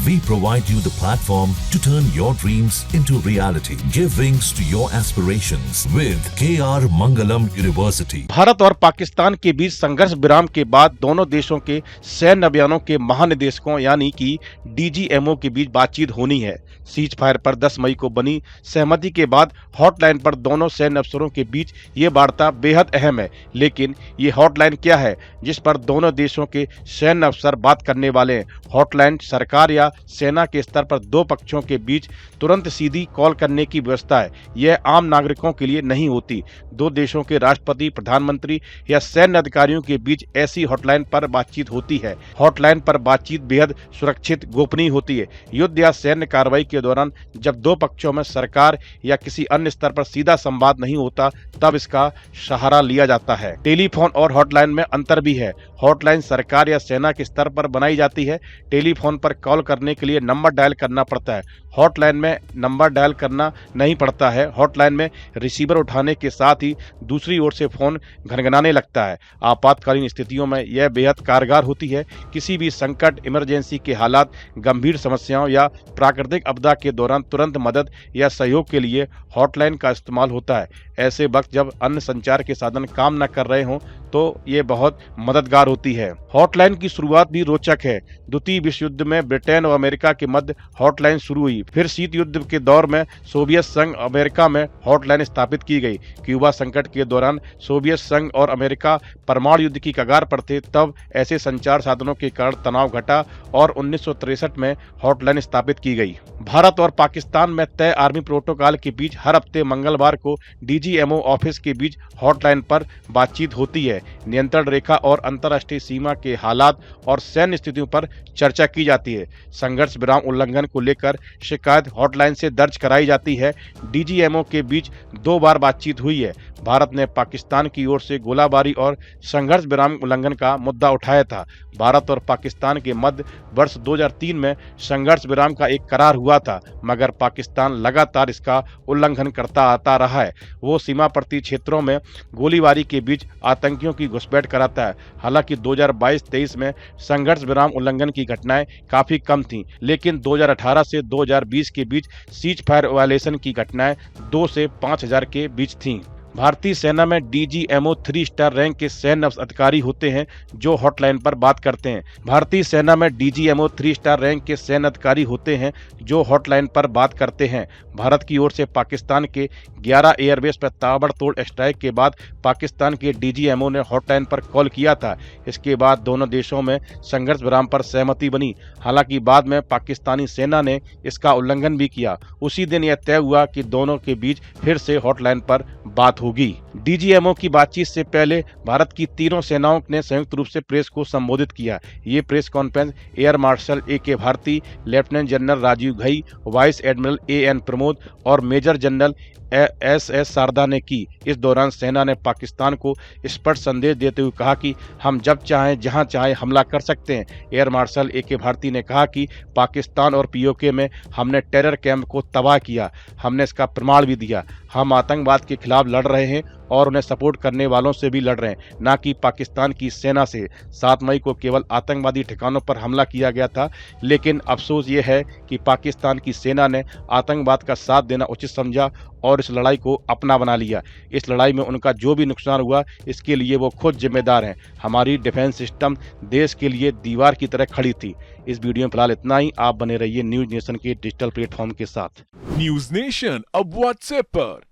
We provide you the platform to turn your dreams into reality. Give wings to your aspirations with KR Mangalam University. Bharat और पाकिस्तान के बीच संघर्ष विराम के बाद दोनों देशों के सैन्य अभियानों के महानिदेशकों यानी कि डीजीएमओ के बीच बातचीत होनी है। सीज फायर पर 10 मई को बनी सहमति के बाद हॉटलाइन पर दोनों सैन्य अफसरों के बीच ये वार्ता बेहद अहम है। लेकिन ये हॉटलाइन क्या है जिस पर दोनों देशों के सैन्य अफसर बात करने वाले हैं? हॉटलाइन सरकार या सेना के स्तर पर दो पक्षों के बीच तुरंत सीधी कॉल करने की व्यवस्था है। यह आम नागरिकों के लिए नहीं होती। दो देशों के राष्ट्रपति, प्रधानमंत्री या सैन्य अधिकारियों के बीच ऐसी हॉटलाइन पर बातचीत होती है। हॉटलाइन पर बातचीत बेहद सुरक्षित, गोपनीय होती है। युद्ध या सैन्य कार्रवाई के दौरान जब दो पक्षों में सरकार या किसी अन्य स्तर पर सीधा संवाद नहीं होता, तब इसका सहारा लिया जाता है। टेलीफोन और हॉटलाइन में अंतर भी है। हॉटलाइन सरकार या सेना के स्तर पर बनाई जाती है। टेलीफोन पर कॉल करने के लिए नंबर डायल करना पड़ता है। हॉटलाइन में नंबर डायल करना नहीं पड़ता है। हॉटलाइन में रिसीवर उठाने के साथ ही दूसरी ओर से फोन घनघनाने लगता है। आपातकालीन स्थितियों में यह बेहद कारगर होती है। किसी भी संकट, इमरजेंसी के हालात, गंभीर समस्याओं या प्राकृतिक आपदा के दौरान तुरंत मदद या सहयोग के लिए हॉटलाइन का इस्तेमाल होता है। ऐसे वक्त जब अन्य संचार के साधन काम न कर रहे हों तो ये बहुत मददगार होती है। हॉटलाइन की शुरुआत भी रोचक है। द्वितीय विश्व युद्ध में ब्रिटेन और अमेरिका के मध्य हॉटलाइन शुरू हुई। फिर शीत युद्ध के दौर में सोवियत संघ, अमेरिका में हॉटलाइन स्थापित की गई। क्यूबा संकट के दौरान सोवियत संघ और अमेरिका परमाणु युद्ध की कगार पर थे, तब ऐसे संचार साधनों के कारण तनाव घटा और 1963 में हॉटलाइन स्थापित की गई। भारत और पाकिस्तान में तय आर्मी प्रोटोकॉल के बीच हर हफ्ते मंगलवार को डीजीएमओ ऑफिस के बीच हॉटलाइन पर बातचीत होती है। नियंत्रण रेखा और अंतर्राष्ट्रीय सीमा के हालात और सैन्य स्थितियों पर चर्चा की जाती है। संघर्ष विराम उल्लंघन को लेकर शिकायत हॉटलाइन से दर्ज कराई जाती है। डीजीएमओ के बीच 2 बार बातचीत हुई है। भारत ने पाकिस्तान की ओर से गोलाबारी और संघर्ष विराम उल्लंघन का मुद्दा उठाया था। भारत और पाकिस्तान के मध्य वर्ष 2003 में संघर्ष विराम का एक करार हुआ था, मगर पाकिस्तान लगातार इसका उल्लंघन करता आता रहा है। वो सीमावर्ती क्षेत्रों में गोलीबारी के बीच आतंकियों की घुसपैठ कराता है। हालांकि 2022-23 में संघर्ष विराम उल्लंघन की घटनाएं काफी कम थीं, लेकिन 2018 से 2020 के बीच सीज फायर वायलेशन की घटनाएं 2 से 5,000 के बीच थीं। भारतीय सेना में डीजीएमओ 3 स्टार रैंक के सैन्य अधिकारी होते हैं जो हॉटलाइन पर बात करते हैं। भारतीय सेना में डीजीएमओ 3 स्टार रैंक के सैन्य अधिकारी होते हैं जो हॉटलाइन पर बात करते हैं। भारत की ओर से पाकिस्तान के 11 एयरबेस पर ताबड़तोड़ स्ट्राइक के बाद पाकिस्तान के डीजीएमओ ने हॉटलाइन पर कॉल किया था। इसके बाद दोनों देशों में संघर्ष विराम पर सहमति बनी। हालांकि बाद में पाकिस्तानी सेना ने इसका उल्लंघन भी किया। उसी दिन यह तय हुआ कि दोनों के बीच फिर से हॉटलाइन पर बात होगी। डीजीएमओ की बातचीत से पहले भारत की तीनों सेनाओं ने संयुक्त रूप से प्रेस को संबोधित किया। ये press conference air marshal A K. Bharti, lieutenant general Rajiv Ghai, vice admiral A N. Pramod और मेजर जनरल एस.एस. शारदा ने की। इस दौरान सेना ने पाकिस्तान को स्पष्ट संदेश देते हुए कहा कि हम जब चाहें जहां चाहें हमला कर सकते हैं। Air marshal A K. भारती ने कहा कि पाकिस्तान और पीओके में हमने टेरर कैंप को तबाह किया। हमने इसका प्रमाण भी दिया। हम आतंकवाद के खिलाफ लड़ रहे हैं और उन्हें सपोर्ट करने वालों से भी लड़ रहे हैं, ना कि पाकिस्तान की सेना से। 7 मई को केवल आतंकवादी ठिकानों पर हमला किया गया था, लेकिन अफसोस ये है कि पाकिस्तान की सेना ने आतंकवाद का साथ देना उचित समझा और इस लड़ाई को अपना बना लिया। इस लड़ाई में उनका जो भी नुकसान हुआ, इसके लिए वो खुद जिम्मेदार हैं। हमारी डिफेंस सिस्टम देश के लिए दीवार की तरह खड़ी थी। इस वीडियो में फिलहाल इतना ही। आप बने रहिए न्यूज नेशन के डिजिटल प्लेटफॉर्म के साथ। न्यूज नेशन अब व्हाट्सएप पर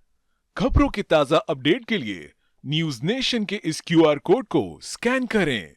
खबरों के ताजा अपडेट के लिए न्यूज नेशन के इस क्यूआर कोड को स्कैन करें।